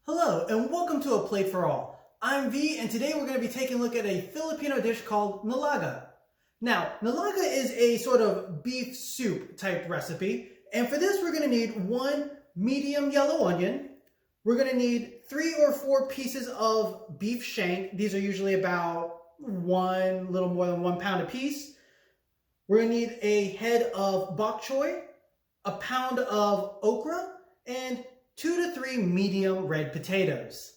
Hello and welcome to A Plate for All. I'm V and today we're going to be taking a look at a Filipino dish called Nilaga. Now, Nilaga is a sort of beef soup type recipe, and for this we're going to need one medium yellow onion. We're going to need 3 or 4 pieces of beef shank. These are usually about little more than 1 pound a piece. We're going to need a head of bok choy, a pound of okra, and 2 to 3 medium red potatoes.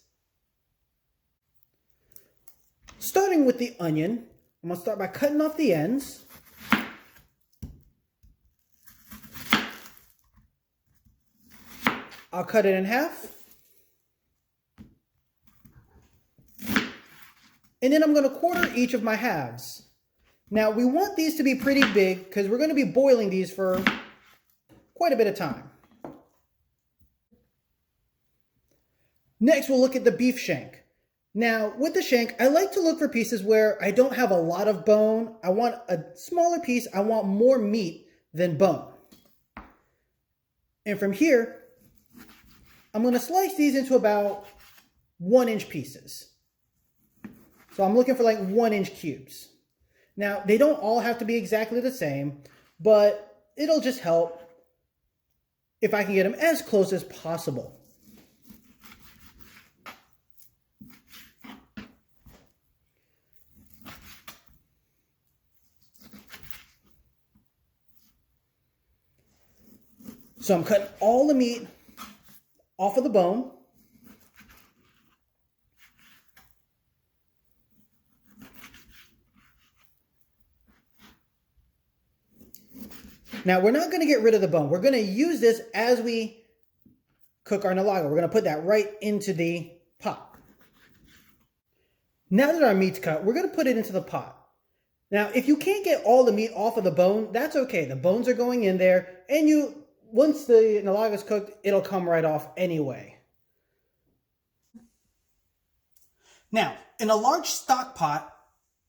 Starting with the onion, I'm going to start by cutting off the ends. I'll cut it in half. And then I'm going to quarter each of my halves. Now we want these to be pretty big because we're going to be boiling these for quite a bit of time. Next, we'll look at the beef shank. Now, with the shank, I like to look for pieces where I don't have a lot of bone. I want a smaller piece. I want more meat than bone. And from here, I'm going to slice these into about 1-inch pieces. So I'm looking for like 1-inch cubes. Now, they don't all have to be exactly the same, but it'll just help if I can get them as close as possible. So I'm cutting all the meat off of the bone. Now we're not going to get rid of the bone. We're going to use this as we cook our nilaga. We're going to put that right into the pot. Now that our meat's cut, we're going to put it into the pot. Now, if you can't get all the meat off of the bone, that's okay. The bones are going in there, and once the nilaga is cooked, it'll come right off anyway. Now, in a large stock pot,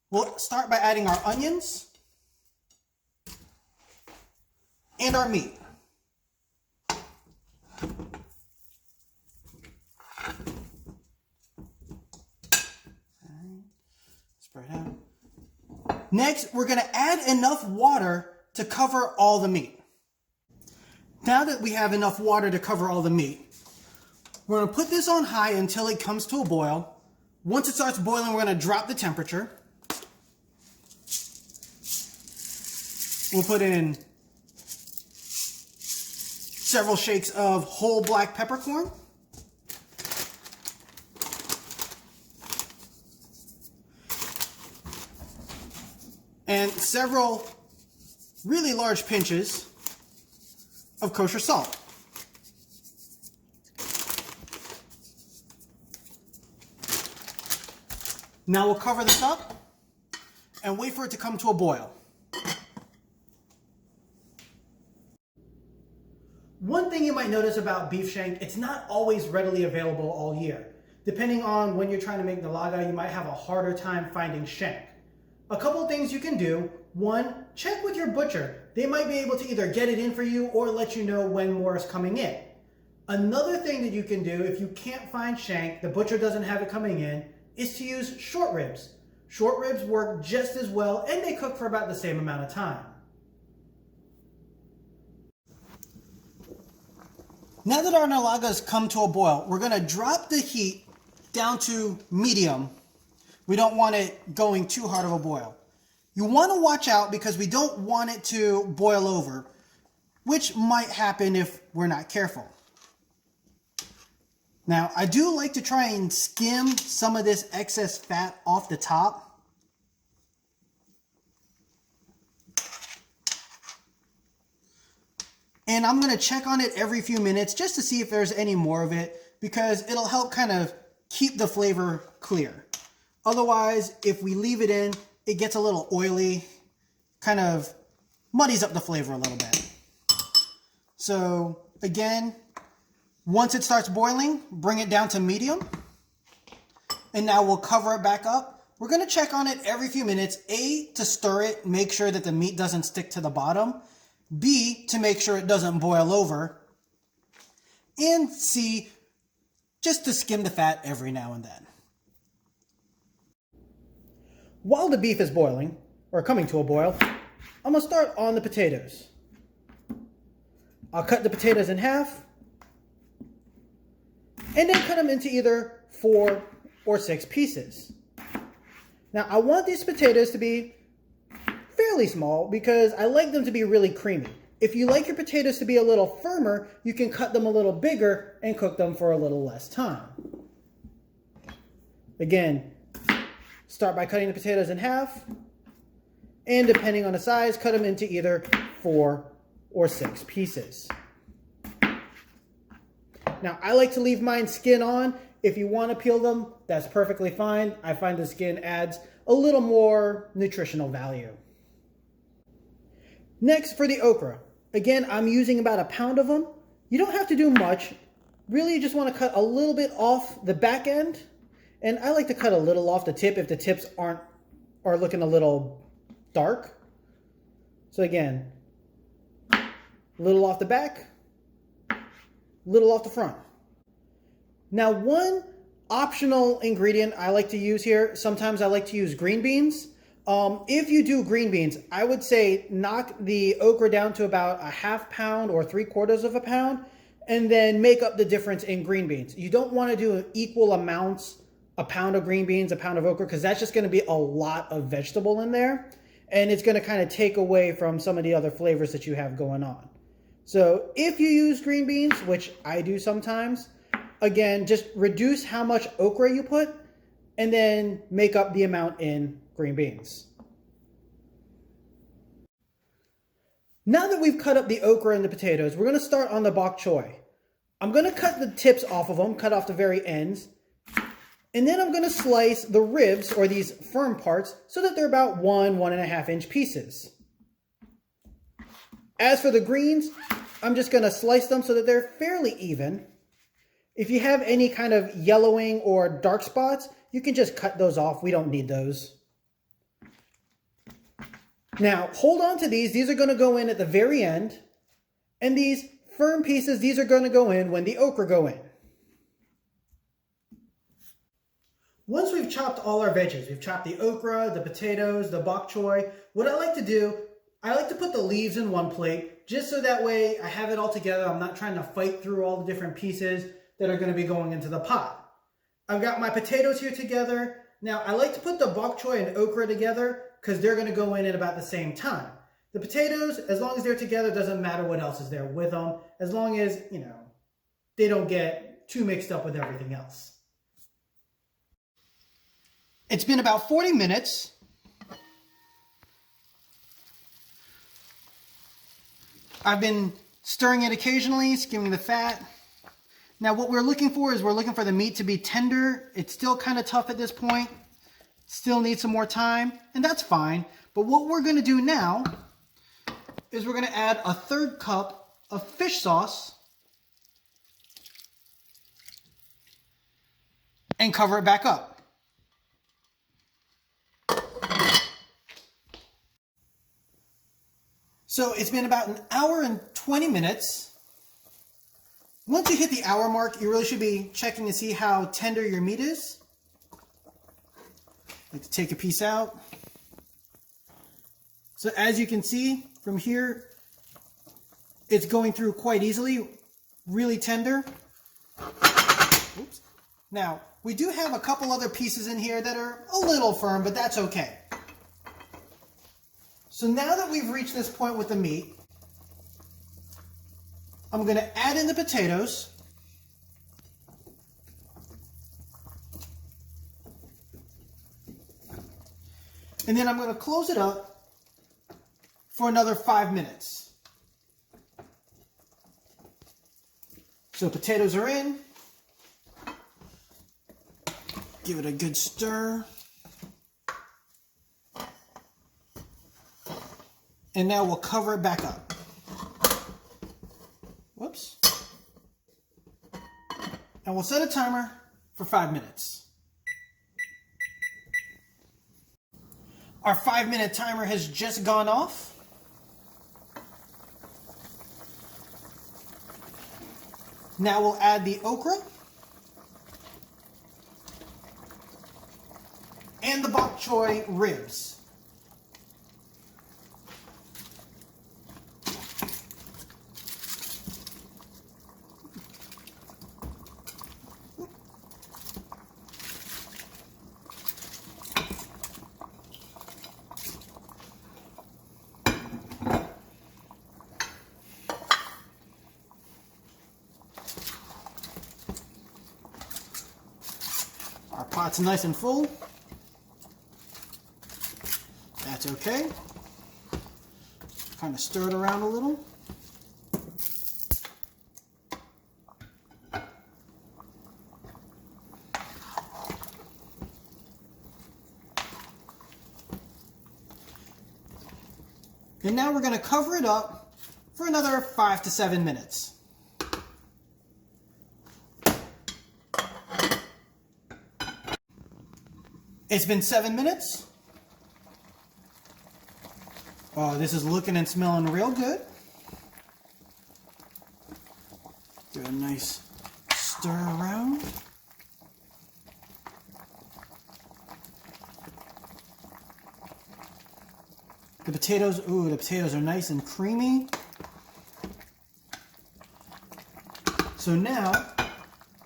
we'll start by adding our onions and our meat. Spread out. Next, we're going to add enough water to cover all the meat. Now that we have enough water to cover all the meat, we're going to put this on high until it comes to a boil. Once it starts boiling, we're going to drop the temperature. We'll put in several shakes of whole black peppercorn. And several really large pinches of kosher salt. Now we'll cover this up and wait for it to come to a boil. One thing you might notice about beef shank, it's not always readily available all year. Depending on when you're trying to make nilaga, you might have a harder time finding shank. A couple of things you can do. One, check with your butcher. They might be able to either get it in for you or let you know when more is coming in. Another thing that you can do if you can't find shank, the butcher doesn't have it coming in, is to use short ribs. Short ribs work just as well and they cook for about the same amount of time. Now that our nilaga has come to a boil, we're going to drop the heat down to medium. We don't want it going too hard of a boil. You want to watch out because we don't want it to boil over, which might happen if we're not careful. Now, I do like to try and skim some of this excess fat off the top. And I'm going to check on it every few minutes just to see if there's any more of it, because it'll help kind of keep the flavor clear. Otherwise, if we leave it in, it gets a little oily, kind of muddies up the flavor a little bit. So again, once it starts boiling, bring it down to medium. And now we'll cover it back up. We're going to check on it every few minutes. A, to stir it, make sure that the meat doesn't stick to the bottom. B, to make sure it doesn't boil over. And C, just to skim the fat every now and then. While the beef is boiling, or coming to a boil, I'm going to start on the potatoes. I'll cut the potatoes in half, and then cut them into either 4 or 6 pieces. Now, I want these potatoes to be fairly small because I like them to be really creamy. If you like your potatoes to be a little firmer, you can cut them a little bigger and cook them for a little less time. Again, start by cutting the potatoes in half, and depending on the size, cut them into either 4 or 6 pieces. Now, I like to leave mine skin on. If you want to peel them, that's perfectly fine. I find the skin adds a little more nutritional value. Next, for the okra. Again, I'm using about a pound of them. You don't have to do much. Really, you just want to cut a little bit off the back end. And I like to cut a little off the tip if the tips are looking a little dark. So again, a little off the back, a little off the front. Now, one optional ingredient I like to use here, sometimes I like to use green beans. If you do green beans, I would say knock the okra down to about a ½ pound or 3/4 of a pound, and then make up the difference in green beans. You don't want to do equal amounts, a pound of green beans, a pound of okra, because that's just going to be a lot of vegetable in there, and it's going to kind of take away from some of the other flavors that you have going on. So if you use green beans, which I do sometimes, again, just reduce how much okra you put, and then make up the amount in green beans. Now that we've cut up the okra and the potatoes, we're going to start on the bok choy. I'm going to cut the tips off of them, cut off the very ends, and then I'm going to slice the ribs, or these firm parts, so that they're about 1–1.5 inch pieces. As for the greens, I'm just going to slice them so that they're fairly even. If you have any kind of yellowing or dark spots, you can just cut those off. We don't need those. Now, hold on to these. These are going to go in at the very end. And these firm pieces, these are going to go in when the okra go in. Once we've chopped all our veggies, we've chopped the okra, the potatoes, the bok choy, what I like to do, I like to put the leaves in one plate, just so that way I have it all together. I'm not trying to fight through all the different pieces that are going to be going into the pot. I've got my potatoes here together. Now, I like to put the bok choy and okra together because they're going to go in at about the same time. The potatoes, as long as they're together, doesn't matter what else is there with them, as long as, they don't get too mixed up with everything else. It's been about 40 minutes. I've been stirring it occasionally, skimming the fat. Now what we're looking for is the meat to be tender. It's still kind of tough at this point. Still needs some more time, and that's fine. But what we're going to do now is we're going to add a 1/3 cup of fish sauce and cover it back up. So it's been about 1 hour and 20 minutes. Once you hit the hour mark, you really should be checking to see how tender your meat is. I like to take a piece out. So as you can see from here, it's going through quite easily, really tender. Oops. Now, we do have a couple other pieces in here that are a little firm, but that's okay. So now that we've reached this point with the meat, I'm going to add in the potatoes. And then I'm going to close it up for another 5 minutes. So potatoes are in. Give it a good stir. And now we'll cover it back up. Whoops. And we'll set a timer for 5 minutes. Our 5-minute timer has just gone off. Now we'll add the okra. and the bok choy ribs. Our pot's nice and full. That's okay. Kind of stir it around a little. And now we're going to cover it up for another 5 to 7 minutes. It's been 7 minutes. Oh, this is looking and smelling real good. Do a nice stir around. The potatoes, ooh, the potatoes are nice and creamy. So now,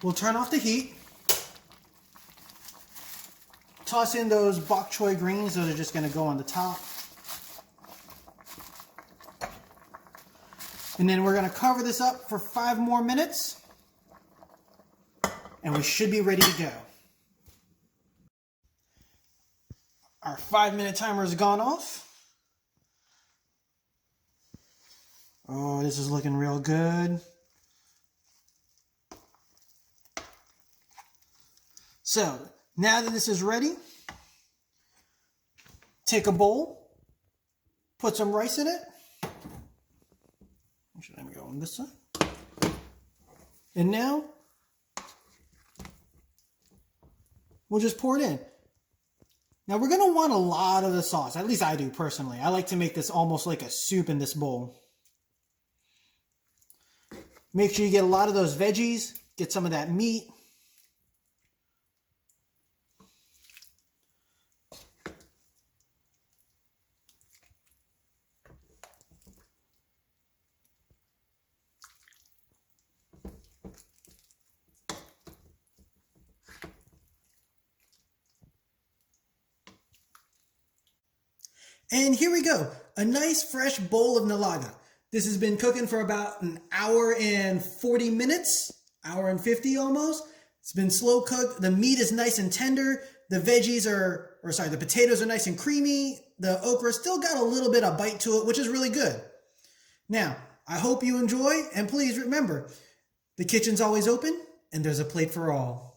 we'll turn off the heat. Toss in those bok choy greens. Those are just going to go on the top. And then we're going to cover this up for 5 more minutes. And we should be ready to go. Our 5-minute timer has gone off. Oh, this is looking real good. So, now that this is ready, take a bowl, put some rice in it. Actually, let me go on this side. And now, we'll just pour it in. Now, we're going to want a lot of the sauce. At least I do, personally. I like to make this almost like a soup in this bowl. Make sure you get a lot of those veggies. Get some of that meat. And here we go, a nice fresh bowl of Nilaga. This has been cooking for about an hour and 40 minutes, hour and 50 almost. It's been slow cooked. The meat is nice and tender. The veggies the potatoes are nice and creamy. The okra still got a little bit of bite to it, which is really good. Now, I hope you enjoy, and please remember, the kitchen's always open, and there's a plate for all.